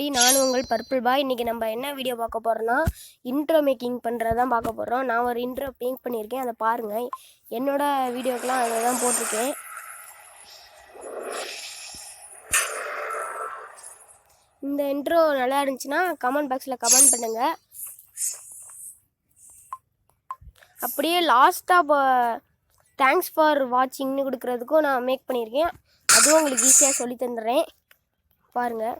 எப்படி நானும் உங்கள் பர்பிள் பாய். இன்றைக்கி நம்ம என்ன வீடியோ பார்க்க போகிறோன்னா இன்ட்ரோ மேக்கிங் பண்ணுறது தான் பார்க்க போகிறோம். நான் ஒரு இன்ட்ரோ மேக் பண்ணியிருக்கேன், அதை பாருங்கள். என்னோடய வீடியோக்கெலாம் அதை தான் போட்டிருக்கேன். இந்த இன்ட்ரோ நல்லா இருந்துச்சுன்னா கமெண்ட் பாக்ஸில் கமெண்ட் பண்ணுங்கள். அப்படியே லாஸ்ட்டாக தேங்க்ஸ் ஃபார் வாட்சிங்னு கொடுக்குறதுக்கும் நான் மேக் பண்ணியிருக்கேன். அதுவும் உங்களுக்கு ஈஸியாக சொல்லி தந்துடுறேன், பாருங்கள்.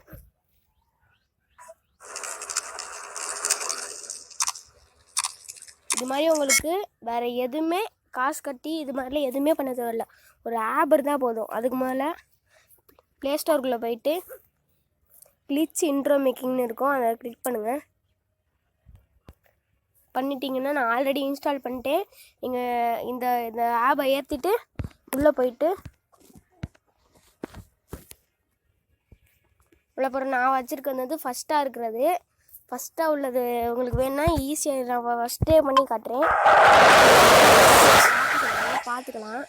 இது மாதிரி உங்களுக்கு வேறு எதுவுமே காசு கட்டி இது மாதிரிலாம் எதுவுமே பண்ண தேவையில்ல. ஒரு ஆப் இருந்தால் போதும். அதுக்கு மேலே ப்ளே ஸ்டோருக்குள்ளே போயிட்டு கிளிச் இன்ட்ரோ மேக்கிங்னு இருக்கும், அதை கிளிக் பண்ணுங்கள். பண்ணிட்டீங்கன்னா நான் ஆல்ரெடி இன்ஸ்டால் பண்ணிட்டேன். நீங்கள் இந்த ஆப்பை ஏற்றிட்டு உள்ளே போயிட்டு உள்ளே போகிற நான் வச்சுருக்கிறது ஃபஸ்ட்டாக இருக்கிறது. ஃபஸ்ட்டாக உள்ளது உங்களுக்கு வேணுன்னா ஈஸியாக நான் ஃபஸ்ட்டே பண்ணி காட்டுறேன், பார்த்துக்கலாம்.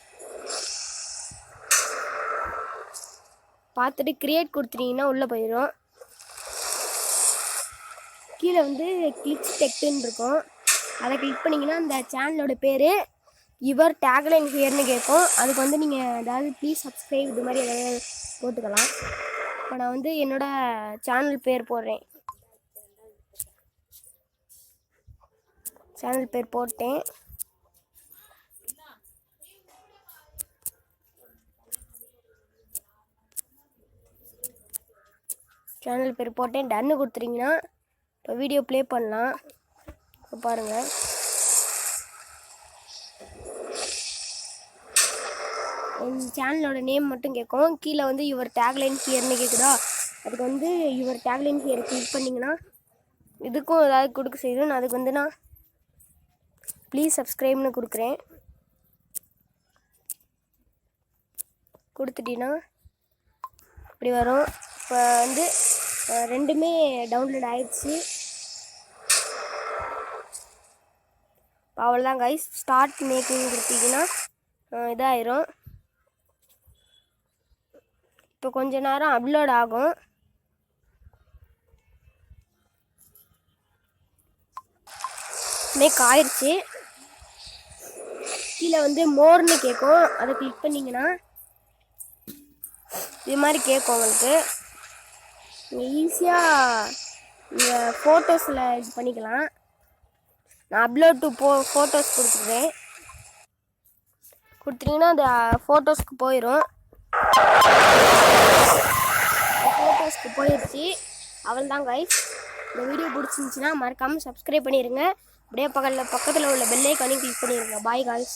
பார்த்துட்டு க்ரியேட் கொடுத்துட்டீங்கன்னா உள்ளே போயிடும். கீழே கிளிச் டெக்ட்டுன்னு இருக்கும், அதை கிளிக் பண்ணிங்கன்னா அந்த சேனலோட பேர் யுவர் டேக்லைன் ஹியர்னு கேட்கும். அதுக்கு நீங்கள் ஏதாவது ப்ளீஸ் சப்ஸ்கிரைப் இது மாதிரி ஏதாவது போட்டுக்கலாம். இப்போ நான் என்னோடய சேனல் பேர் போடுறேன். சேனல் பேர் போட்டேன். சேனல் பேர் போட்டேன், டன்னு கொடுத்துட்டிங்கன்னா இப்போ வீடியோ ப்ளே பண்ணலாம். இப்போ பாருங்கள். என் சேனலோட நேம் மட்டும் கேட்கும். கீழே யுவர் டேக்லைன் ஹியர்னு கேட்குதா, அதுக்கு யுவர் டேக்லைன் ஹியர் கிளிக் பண்ணிங்கன்னா இதுக்கும் ஏதாவது கொடுக்க செய்யணும். நான் அதுக்கு நான் ப்ளீஸ் சப்ஸ்கிரைப்னு கொடுக்குறேன். கொடுத்துட்டீங்கன்னா இப்படி வரும். இப்போ ரெண்டுமே டவுன்லோட் ஆயிடுச்சு. அவ்வளோதான் கைஸ். ஸ்டார்ட் மேக்கிங் கொடுத்தீங்கன்னா இதாயிரும். இப்போ கொஞ்ச நேரம் அப்லோட் ஆகும். மேக் ஆயிடுச்சு. கீழே மோர்னு கேட்கும், அதை கிளிக் பண்ணிங்கன்னா இது மாதிரி கேட்கும். உங்களுக்கு நீங்கள் ஈஸியாக இந்த ஃபோட்டோஸில் இது பண்ணிக்கலாம். நான் அப்லோட் டு ஃபோட்டோஸ் கொடுத்துருக்கேன். கொடுத்துட்டிங்கன்னா அந்த ஃபோட்டோஸ்க்கு போயிடும். ஃபோட்டோஸ்க்கு போயிடுச்சு. அவள் தான் கைஸ். இந்த வீடியோ பிடிச்சிருந்துச்சின்னா மறக்காமல் சப்ஸ்கிரைப் பண்ணிடுங்க. அப்படியே பக்கத்தில் உள்ள பெல் ஐகானையும் கிளிக் பண்ணிடுங்க. Bye guys.